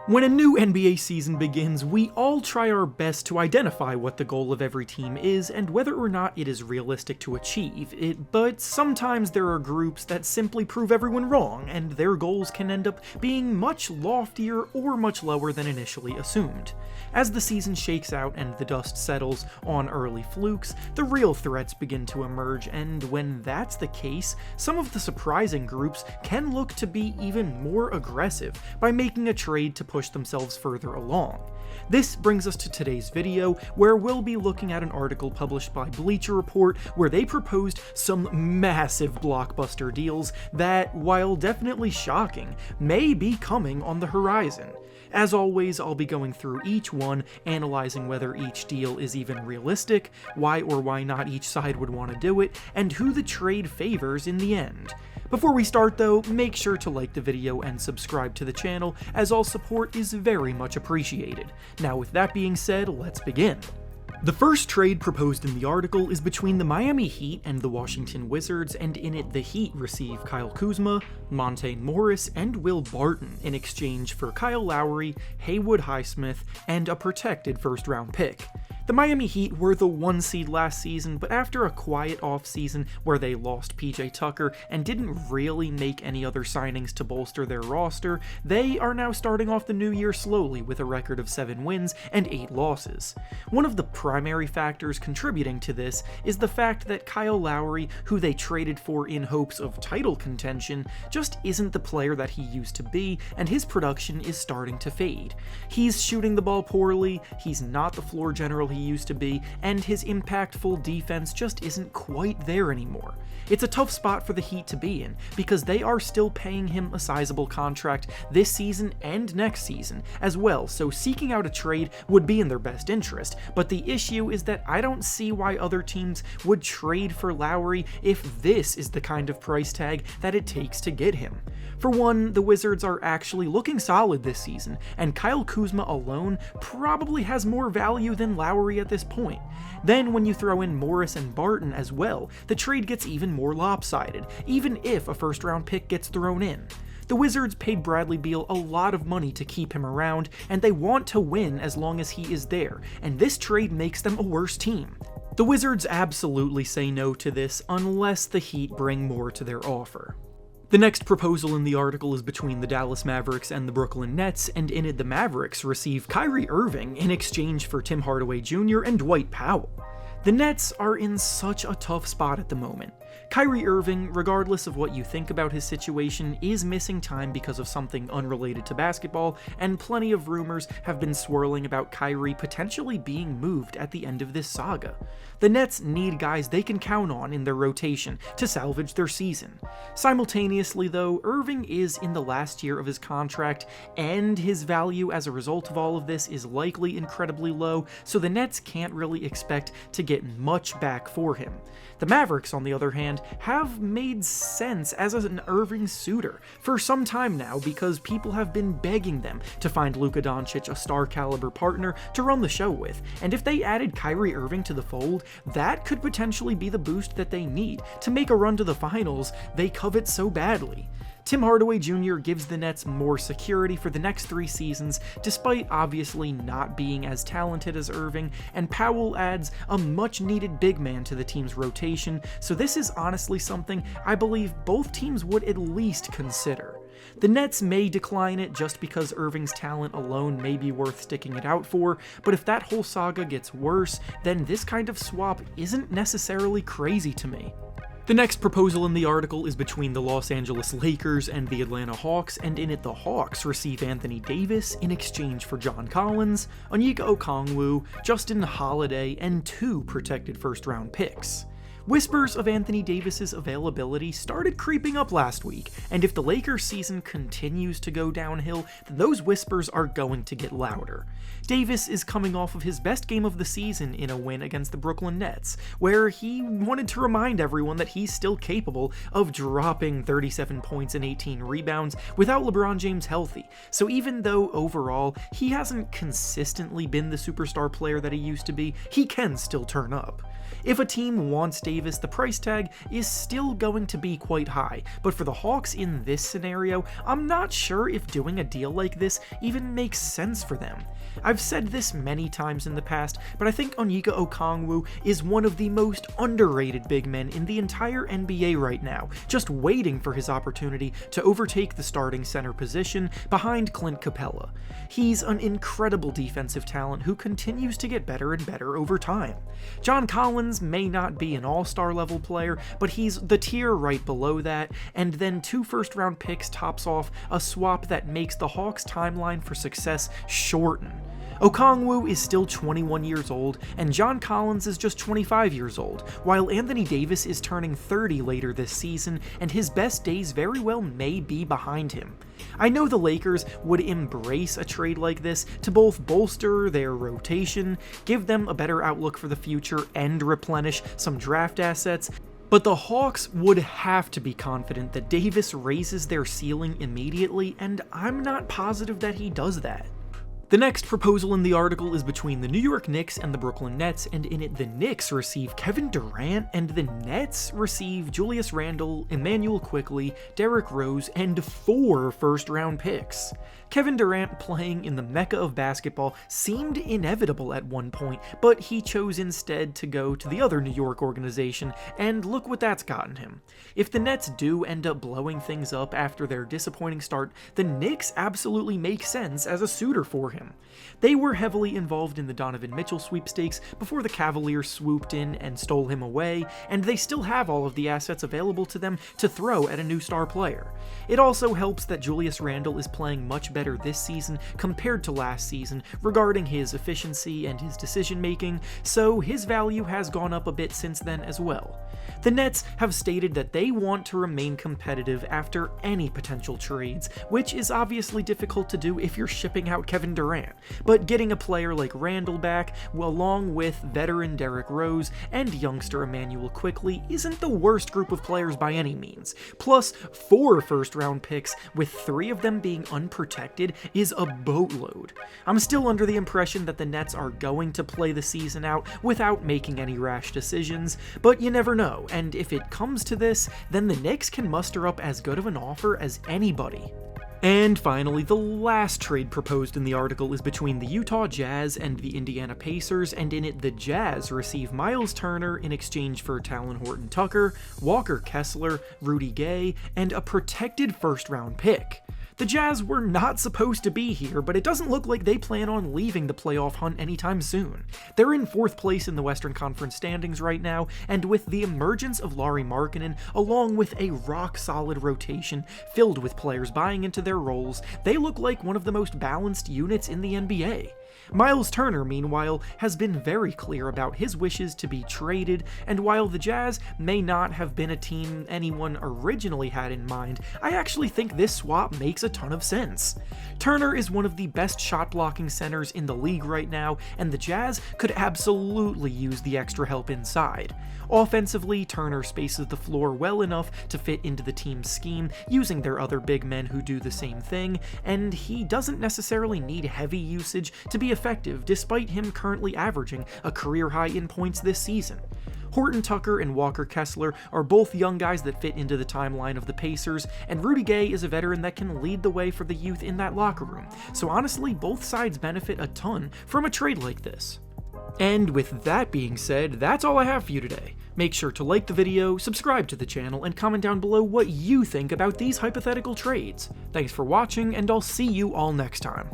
When a new NBA season begins, we all try our best to identify what the goal of every team is and whether or not it is realistic to achieve it, but sometimes there are groups that simply prove everyone wrong, and their goals can end up being much loftier or much lower than initially assumed. As the season shakes out and the dust settles on early flukes, the real threats begin to emerge, and when that's the case, some of the surprising groups can look to be even more aggressive by making a trade to push themselves further along. This brings us to today's video, where we'll be looking at an article published by Bleacher Report where they proposed some massive blockbuster deals that, while definitely shocking, may be coming on the horizon. As always, I'll be going through each one, analyzing whether each deal is even realistic, why or why not each side would want to do it, and who the trade favors in the end. Before we start though, make sure to like the video and subscribe to the channel, as all support is very much appreciated. Now with that being said, let's begin. The first trade proposed in the article is between the Miami Heat and the Washington Wizards, and in it the Heat receive Kyle Kuzma, Monte Morris, and Will Barton in exchange for Kyle Lowry, Haywood Highsmith, and a protected first-round pick. The Miami Heat were the 1 seed last season, but after a quiet offseason where they lost PJ Tucker and didn't really make any other signings to bolster their roster, they are now starting off the new year slowly with a record of 7 wins and 8 losses. One of the primary factors contributing to this is the fact that Kyle Lowry, who they traded for in hopes of title contention, just isn't the player that he used to be, and his production is starting to fade. He's shooting the ball poorly, he's not the floor general he used to be, and his impactful defense just isn't quite there anymore. It's a tough spot for the Heat to be in, because they are still paying him a sizable contract this season and next season as well, so seeking out a trade would be in their best interest, but the issue is that I don't see why other teams would trade for Lowry if this is the kind of price tag that it takes to get him. For one, the Wizards are actually looking solid this season, and Kyle Kuzma alone probably has more value than Lowry at this point. Then when you throw in Morris and Barton as well, the trade gets even more lopsided, even if a first-round pick gets thrown in. The Wizards paid Bradley Beal a lot of money to keep him around, and they want to win as long as he is there, and this trade makes them a worse team. The Wizards absolutely say no to this unless the Heat bring more to their offer. The next proposal in the article is between the Dallas Mavericks and the Brooklyn Nets, and in it the Mavericks receive Kyrie Irving in exchange for Tim Hardaway Jr. and Dwight Powell. The Nets are in such a tough spot at the moment. Kyrie Irving, regardless of what you think about his situation, is missing time because of something unrelated to basketball, and plenty of rumors have been swirling about Kyrie potentially being moved at the end of this saga. The Nets need guys they can count on in their rotation to salvage their season. Simultaneously though, Irving is in the last year of his contract, and his value as a result of all of this is likely incredibly low, so the Nets can't really expect to get much back for him. The Mavericks, on the other hand, have made sense as an Irving suitor for some time now because people have been begging them to find Luka Doncic a star-caliber partner to run the show with, and if they added Kyrie Irving to the fold, that could potentially be the boost that they need to make a run to the finals they covet so badly. Tim Hardaway Jr. gives the Nets more security for the next 3 seasons, despite obviously not being as talented as Irving, and Powell adds a much-needed big man to the team's rotation, so this is honestly something I believe both teams would at least consider. The Nets may decline it just because Irving's talent alone may be worth sticking it out for, but if that whole saga gets worse, then this kind of swap isn't necessarily crazy to me. The next proposal in the article is between the Los Angeles Lakers and the Atlanta Hawks, and in it the Hawks receive Anthony Davis in exchange for John Collins, Onyeka Okongwu, Justin Holiday, and 2 protected first-round picks. Whispers of Anthony Davis's availability started creeping up last week, and if the Lakers season continues to go downhill, then those whispers are going to get louder. Davis is coming off of his best game of the season in a win against the Brooklyn Nets, where he wanted to remind everyone that he's still capable of dropping 37 points and 18 rebounds without LeBron James healthy, so even though overall he hasn't consistently been the superstar player that he used to be, he can still turn up. If a team wants Davis Davis, the price tag is still going to be quite high, but for the Hawks in this scenario, I'm not sure if doing a deal like this even makes sense for them. I've said this many times in the past, but I think Onyeka Okongwu is one of the most underrated big men in the entire NBA right now, just waiting for his opportunity to overtake the starting center position behind Clint Capella. He's an incredible defensive talent who continues to get better and better over time. John Collins may not be an all-star level player, but he's the tier right below that, and then 2 first-round picks tops off a swap that makes the Hawks' timeline for success shorten. Okongwu is still 21 years old, and John Collins is just 25 years old, while Anthony Davis is turning 30 later this season, and his best days very well may be behind him. I know the Lakers would embrace a trade like this to both bolster their rotation, give them a better outlook for the future, and replenish some draft assets, but the Hawks would have to be confident that Davis raises their ceiling immediately, and I'm not positive that he does that. The next proposal in the article is between the New York Knicks and the Brooklyn Nets, and in it the Knicks receive Kevin Durant and the Nets receive Julius Randle, Emmanuel Quickley, Derrick Rose, and 4 first-round picks. Kevin Durant playing in the mecca of basketball seemed inevitable at one point, but he chose instead to go to the other New York organization, and look what that's gotten him. If the Nets do end up blowing things up after their disappointing start, the Knicks absolutely make sense as a suitor for him. They were heavily involved in the Donovan Mitchell sweepstakes before the Cavaliers swooped in and stole him away, and they still have all of the assets available to them to throw at a new star player. It also helps that Julius Randle is playing much better this season compared to last season regarding his efficiency and his decision making, so his value has gone up a bit since then as well. The Nets have stated that they want to remain competitive after any potential trades, which is obviously difficult to do if you're shipping out Kevin Durant, but getting a player like Randle back, along with veteran Derrick Rose and youngster Emmanuel Quickley, isn't the worst group of players by any means. Plus, 4 first-round picks, with 3 of them being unprotected, is a boatload. I'm still under the impression that the Nets are going to play the season out without making any rash decisions, but you never know, and if it comes to this, then the Knicks can muster up as good of an offer as anybody. And finally, the last trade proposed in the article is between the Utah Jazz and the Indiana Pacers, and in it the Jazz receive Miles Turner in exchange for Talen Horton-Tucker, Walker Kessler, Rudy Gay, and a protected first-round pick. The Jazz were not supposed to be here, but it doesn't look like they plan on leaving the playoff hunt anytime soon. They're in 4th place in the Western Conference standings right now, and with the emergence of Lauri Markkanen, along with a rock-solid rotation filled with players buying into their roles, they look like one of the most balanced units in the NBA. Miles Turner, meanwhile, has been very clear about his wishes to be traded, and while the Jazz may not have been a team anyone originally had in mind, I actually think this swap makes a ton of sense. Turner is one of the best shot-blocking centers in the league right now, and the Jazz could absolutely use the extra help inside. Offensively, Turner spaces the floor well enough to fit into the team's scheme, using their other big men who do the same thing, and he doesn't necessarily need heavy usage to be effective, despite him currently averaging a career high in points this season. Horton-Tucker and Walker Kessler are both young guys that fit into the timeline of the Pacers, and Rudy Gay is a veteran that can lead the way for the youth in that locker room, so honestly, both sides benefit a ton from a trade like this. And with that being said, that's all I have for you today. Make sure to like the video, subscribe to the channel, and comment down below what you think about these hypothetical trades. Thanks for watching, and I'll see you all next time.